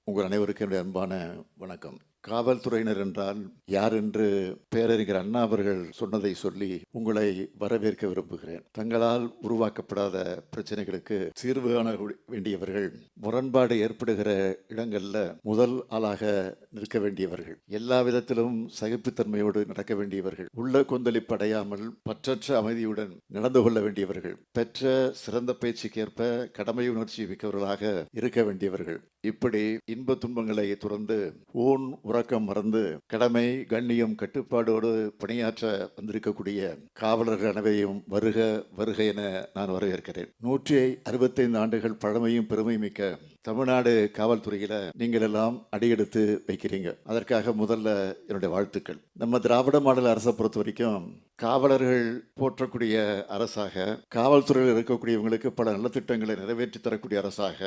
உங்கள் அனைவருக்கும் என்னுடைய அன்பான வணக்கம். காவல்துறையினர் என்றால் யார் என்று பேரறிஞர் அண்ணா அவர்கள் சொன்னதை சொல்லி உங்களை வரவேற்க விரும்புகிறேன். தங்களால் உருவாக்கப்படாத பிரச்சனைகளுக்கு தீர்வு காண வேண்டியவர்கள், முரண்பாடு ஏற்படுகிற இடங்கள்ல முதல் ஆளாக நிற்க வேண்டியவர்கள், எல்லா விதத்திலும் சகிப்புத்தன்மையோடு நடக்க வேண்டியவர்கள், உள்ள கொந்தளிப்பு அடையாமல் பற்றற்ற அமைதியுடன் நடந்து கொள்ள வேண்டியவர்கள், பெற்ற சிறந்த பயிற்சிக்கேற்ப கடமை உணர்ச்சி மிக்கவர்களாக இருக்க வேண்டியவர்கள். இப்படி இன்ப துன்பங்களை துறந்து ஊன் உறக்கம் மறந்து கடமை கண்ணியம் கட்டுப்பாடோடு பணியாற்ற வந்திருக்கக்கூடிய காவலர்கள் அனைவரையும் வருக வருக என நான் வரவேற்கிறேன். 165 ஆண்டுகள் பழமையும் பெருமை மிக்க தமிழ்நாடு காவல்துறையில நீங்கள் எல்லாம் அடியெடுத்து வைக்கிறீங்க. அதற்காக முதல்ல என்னுடைய வாழ்த்துக்கள். நம்ம திராவிட மாடல் அரசை பொறுத்த வரைக்கும் காவலர்கள் போற்றக்கூடிய அரசாக, காவல்துறையில் இருக்கக்கூடியவங்களுக்கு பல நலத்திட்டங்களை நிறைவேற்றி தரக்கூடிய அரசாக,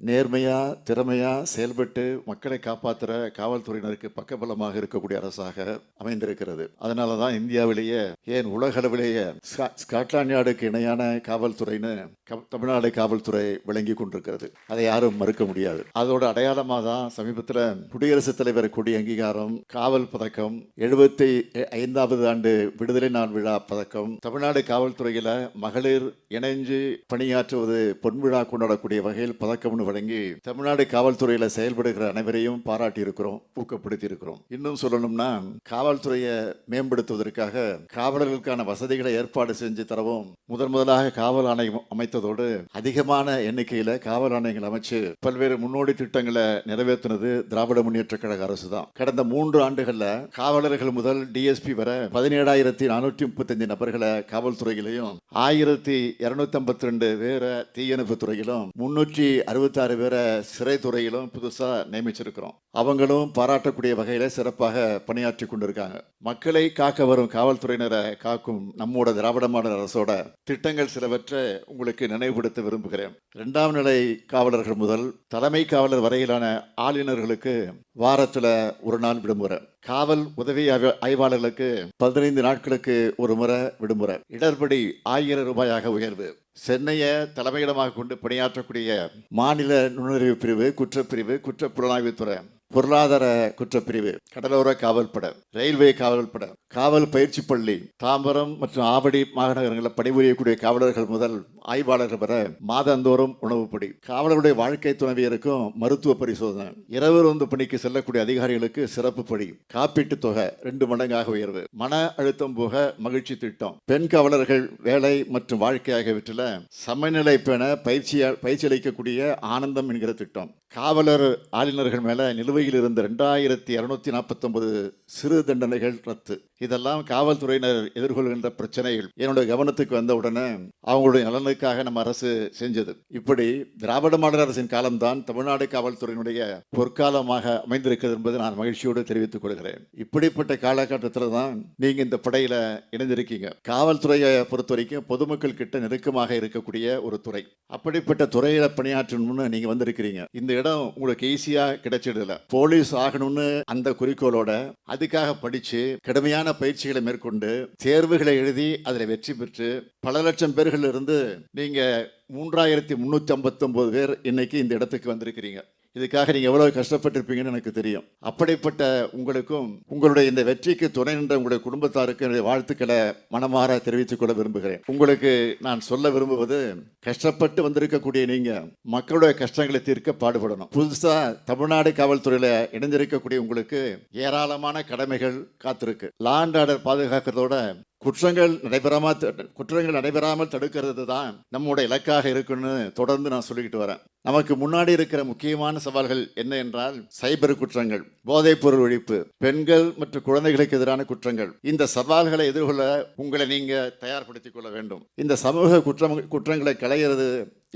நேர்மையா திறமையா செயல்பட்டு மக்களை காப்பாற்றுற காவல்துறையினருக்கு பக்கபலமாக இருக்கக்கூடிய அரசாக அமைந்திருக்கிறது. அதனாலதான் இந்தியாவிலேயே, ஏன் உலக அளவிலேயே ஸ்காட்லாந்து யார்டுக்கு இணையான காவல்துறைன்னு தமிழ்நாடு காவல்துறை விளங்கி கொண்டிருக்கிறது. அதை யாரும் மறுக்க முடியாது. அதோட அடையாளமாக தான் சமீபத்தில் குடியரசுத் தலைவர் கொடி அங்கீகாரம், காவல் பதக்கம், 75வது ஆண்டு விடுதலை நாள் விழா பதக்கம், தமிழ்நாடு காவல்துறையில மகளிர் இணைஞ்சு பணியாற்றுவது பொன்விழா கொண்டாடக்கூடிய வகையில் பதக்கம்னு வழங்கி தமிழ்நாடு காவல்துறையில செயல்படுகிற அனைவரையும் பாராட்டி இருக்கிறோம், ஊக்கப்படுத்தி இருக்கிறோம். இன்னும் சொல்லணும்னா, காவல்துறையை மேம்படுத்துவதற்காக காவலர்களுக்கான வசதிகளை ஏற்பாடு செஞ்சு தரவும் முதலாக காவல் ஆணையம் அமைத்ததோடு அதிகமான எண்ணிக்கையில காவல் ஆணையங்கள் அமைச்சு பல்வேறு முன்னோடி திட்டங்களை நிறைவேற்றினது திராவிட முன்னேற்ற கழக அரசு தான். கடந்த 3 ஆண்டுகள்ல காவலர்கள் முதல் டிஎஸ்பி வர 17,435 நபர்களை காவல்துறையிலையும், 1,252 பேரை தீயணைப்பு துறையிலும், 366 பேரை சிறைத்துறையிலும் புதுசா நியமிச்சிருக்கிறோம். அவங்களும் பாராட்டக்கூடிய வகையில சிறப்பாக பணியாற்றி கொண்டிருக்காங்க. மக்களை காக்க வரும் காவல்துறையினரை காக்கும் நம்மோட திராவிட மாடல் அரசோட திட்டங்கள் சிலவற்றை உங்களுக்கு நினைவுபடுத்த விரும்புகிறேன். 2ஆம் நிலை காவலர்கள் முதல் தலைமை காவலர் வரையிலான ஆளுநர்களுக்கு வாரத்துல ஒரு நாள் விடுமுறை, காவல் உதவி ஆய்வாளர்களுக்கு 15 நாட்களுக்கு ஒரு முறை விடுமுறை, இடர்படி 1000 ரூபாயாக உயர்வு, சென்னையை தலைமையிடமாக கொண்டு பணியாற்றக்கூடிய மாநில நுண்ணறிவு பிரிவு, குற்றப்பிரிவு, குற்றப்புலனாய்வுத்துறை, பொருளாதார குற்றப்பிரிவு, கடலோர காவல்படை, ரயில்வே காவல்படை, காவல் பயிற்சி பள்ளி, தாம்பரம் மற்றும் ஆவடி மாநகரங்களில் பணிபுரியக்கூடிய காவலர்கள் முதல் ஆய்வாளர்கள் வர மாதந்தோறும் உணவுப்படி, காவலருடைய வாழ்க்கை துணைவியருக்கும் மருத்துவ பரிசோதனை, இரவு ரோந்து பணிக்கு செல்லக்கூடிய அதிகாரிகளுக்கு சிறப்பு படி, காப்பீட்டு தொகை 2 மடங்காக உயர்வு, மன அழுத்தம் போக மகிழ்ச்சி திட்டம், பெண் காவலர்கள் வேலை மற்றும் வாழ்க்கை ஆகியவற்றில் சமநிலை பேண பயிற்சி அளிக்கக்கூடிய ஆனந்தம் என்கிற திட்டம், காவலர் ஆளுநர்கள் மேல நிலுவையில் இருந்த 2249 சிறு தண்டனைகள் ரத்து. இதெல்லாம் காவல்துறையினர் எதிர்கொள்கின்ற பிரச்சனைகள் என்னுடைய கவனத்துக்கு வந்த உடனே அவங்களுடைய நலனுக்காக நம்ம அரசு செஞ்சது. இப்படி திராவிட மாடல் அரசின் காலம்தான் தமிழ்நாடு காவல்துறையினுடைய பொற்காலமாக அமைந்திருக்கிறது என்பதை நான் மகிழ்ச்சியோடு தெரிவித்துக் கொள்கிறேன். இப்படிப்பட்ட காலகட்டத்தில் தான் நீங்க இந்த படையில இணைந்திருக்கீங்க. காவல்துறையை பொறுத்த வரைக்கும் பொதுமக்கள் கிட்ட நெருக்கமாக இருக்கக்கூடிய ஒரு துறை. அப்படிப்பட்ட துறையில பணியாற்றணும்னு நீங்க வந்திருக்கிறீங்க. இந்த இடம் உங்களுக்கு ஈஸியா கிடைச்சிடல. போலீஸ் ஆகணும்னு அந்த குறிக்கோளோட அதுக்காக படிச்சு கடுமையான பயிற்சிகளை மேற்கொண்டு தேர்வுகளை எழுதி அதில் வெற்றி பெற்று பல லட்சம் பேர்கள் இருந்து நீங்க 3,359 பேர் இன்னைக்கு இந்த இடத்துக்கு வந்திருக்கிறீங்க. இதுக்காக நீங்க எவ்வளவு கஷ்டப்பட்டிருப்பீங்கன்னு எனக்கு தெரியும். அப்படிப்பட்ட உங்களுக்கும் உங்களுடைய இந்த வெற்றிக்கு துணை நின்ற உங்களுடைய குடும்பத்தாருக்கு என்னுடைய வாழ்த்துக்களை மனமாற தெரிவித்துக் கொள்ள விரும்புகிறேன். உங்களுக்கு நான் சொல்ல விரும்புவது, கஷ்டப்பட்டு வந்திருக்கக்கூடிய நீங்க மக்களுடைய கஷ்டங்களை தீர்க்க பாடுபடணும். புதுசா தமிழ்நாடு காவல்துறையில இணைந்திருக்கக்கூடிய உங்களுக்கு ஏராளமான கடமைகள் காத்திருக்கு. லா அண்ட் ஆர்டர் பாதுகாக்கிறதோட குற்றங்கள் நடைபெறாமல் தடுக்கிறது தான் நம்முடைய இலக்காக இருக்குன்னு தொடர்ந்து நான் சொல்லிக்கிட்டு வரேன். நமக்கு முன்னாடி இருக்கிற முக்கியமான சவால்கள் என்ன என்றால், சைபர் குற்றங்கள், போதைப் பொருள் ஒழிப்பு, பெண்கள் மற்றும் குழந்தைகளுக்கு எதிரான குற்றங்கள். இந்த சவால்களை எதிர்கொள்ள உங்களை நீங்க தயார்படுத்திக் கொள்ள வேண்டும். இந்த சமூக குற்றங்களை களையிறது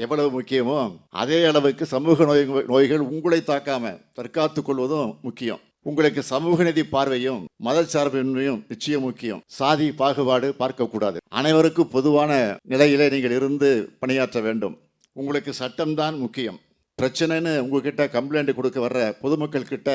எவ்வளவு முக்கியமோ அதே அளவுக்கு சமூக நோய்கள் உங்களை தாக்காம தற்காத்துக் கொள்வதும் முக்கியம். உங்களுக்கு சமூக நீதி பார்வையும் மதச்சார்பின்மையும் நிச்சயம் முக்கியம். சாதி பாகுபாடு பார்க்கக்கூடாது. அனைவருக்கும் பொதுவான நிலையிலே நீங்கள் இருந்து பணியாற்ற வேண்டும். உங்களுக்கு சட்டம்தான் முக்கியம். பிரச்சனைன்னு உங்ககிட்ட கம்ப்ளைண்ட் கொடுக்க வர்ற பொதுமக்கள் கிட்ட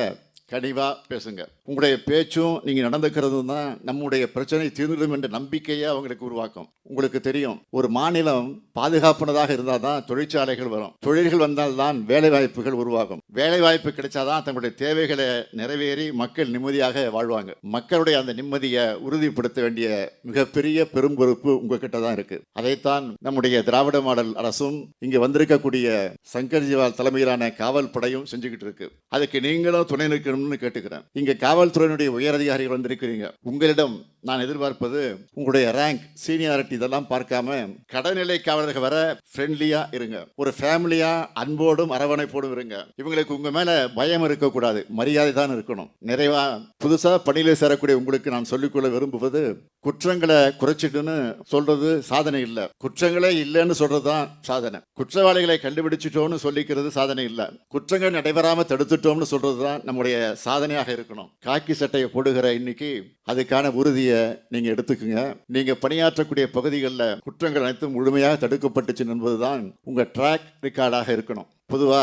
கனிவா பேசுங்க. உங்களுடைய பேச்சும் நீங்க நடந்துக்கிறதும் தான் நம்முடைய பிரச்சனை தீர்ந்துடும் என்ற நம்பிக்கையை அவங்களுக்கு உருவாக்கும். உங்களுக்கு தெரியும், ஒரு மாநிலம் பாதுகாப்பானதாக இருந்தால் தான் தொழிற்சாலைகள் வரும். தொழில்கள் வந்தால் தான் வேலை வாய்ப்புகள் உருவாகும். வேலை வாய்ப்பு கிடைச்சாதான் தங்களுடைய தேவைகளை நிறைவேறி மக்கள் நிம்மதியாக வாழ்வாங்க. மக்களுடைய அந்த நிம்மதியை உறுதிப்படுத்த வேண்டிய மிகப்பெரிய பெரும் பொறுப்பு உங்ககிட்ட தான் இருக்கு. அதைத்தான் நம்முடைய திராவிட மாடல் அரசும் இங்க வந்திருக்கக்கூடிய சங்கர்ஜிவால் தலைமையிலான காவல் படையும் செஞ்சுக்கிட்டு இருக்கு. அதுக்கு நீங்களும் துணை நிற்கணும்னு கேட்டுக்கிறேன். இங்க காவல்துறையினுடைய உயரதிகாரிகள் வந்திருக்கிறீங்க. உங்களிடம் நான் எதிர்பார்ப்பது உங்களுடைய ரேங்க், சீனியாரிட்டி இதெல்லாம் பார்க்காம கடைநிலை காவலர்கள் வர ஃப்ரெண்ட்லியா இருங்க. ஒரு ஃபேமிலியா அன்போடும் அரவணைப்போடும் இருங்க. இவங்களுக்கு உங்க மேல பயம் இருக்கக்கூடாது, மரியாதை தான் இருக்கணும். நிறைவா புதுசா பணியில சேரக்கூடிய உங்களுக்கு நான் சொல்லிக்கொள்ள விரும்புவது, குற்றங்களை குறைச்சிட்டுன்னு சொல்றது சாதனை இல்லை, குற்றங்களே இல்லைன்னு சொல்றதுதான் சாதனை. குற்றவாளிகளை கண்டுபிடிச்சிட்டோம்னு சொல்லிக்கிறது சாதனை இல்லை, குற்றங்கள் நடைபெறாம தடுத்துட்டோம்னு சொல்றதுதான் நம்முடைய சாதனையாக இருக்கணும். காக்கி சட்டையை போடுகிற இன்னைக்கு அதுக்கான உறுதியை நீங்க எடுத்துக்குங்க. நீங்க பணியாற்றக்கூடிய பகுதிகளில் குற்றங்கள் அனைத்தும் முழுமையாக தடுக்கப்பட்டுச்சு என்பதுதான் உங்க ட்ராக் ரெக்கார்டாக இருக்கணும். பொதுவா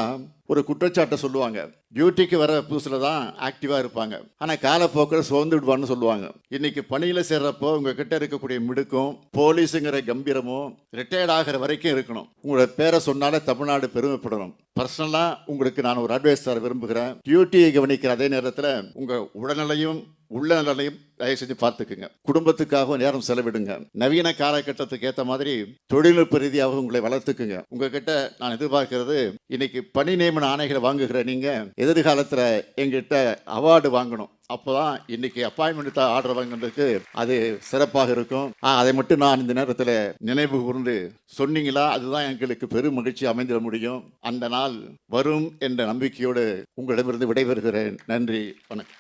ஒரு குற்றச்சாட்டை சொல்லுவாங்க, டியூட்டிக்கு வர புதுசுல தான் ஆக்டிவா இருப்பாங்க, ஆனா காலப்போக்கில் சோர்ந்து விடுவான்னு சொல்லுவாங்க. இன்னைக்கு பணியில சேர்றப்போ உங்ககிட்ட இருக்கக்கூடிய மிடுக்கும் போலீஸுங்கிற கம்பீரமும் ரிட்டையர்ட் ஆகிற வரைக்கும் இருக்கணும். உங்களோட பேரை சொன்னாலே தமிழ்நாடு பெருமைப்படணும். பர்சனலா உங்களுக்கு நான் ஒரு அட்வைஸ் தர விரும்புகிறேன். டியூட்டியை கவனிக்கிற அதே நேரத்தில் உங்க உடல்நிலையும் உள்ள நிலையும் தயவு செஞ்சு பார்த்துக்குங்க. குடும்பத்துக்காக நேரம் செலவிடுங்க. நவீன காலகட்டத்துக்கு ஏற்ற மாதிரி தொழில்நுட்ப ரீதியாக உங்களை வளர்த்துக்குங்க. உங்ககிட்ட நான் எதிர்பார்க்கிறது, இன்னைக்கு பணி நியமன ஆணைகளை வாங்குகிற நீங்க எதிர்காலத்தில் எங்கிட்ட அவார்டு வாங்கணும். அப்போதான் இன்னைக்கு அப்பாயின்மெண்ட் ஆர்டர் வாங்கினதுக்கு அது சிறப்பாக இருக்கும். அதை மட்டும் நான் இந்த நேரத்தில் நினைவு கூர்ந்து சொன்னீங்களா, அதுதான் எங்களுக்கு பெரும் மகிழ்ச்சி அமைந்திட முடியும். அந்த நாள் வரும் என்ற நம்பிக்கையோடு உங்களிடமிருந்து விடைபெறுகிறேன். நன்றி, வணக்கம்.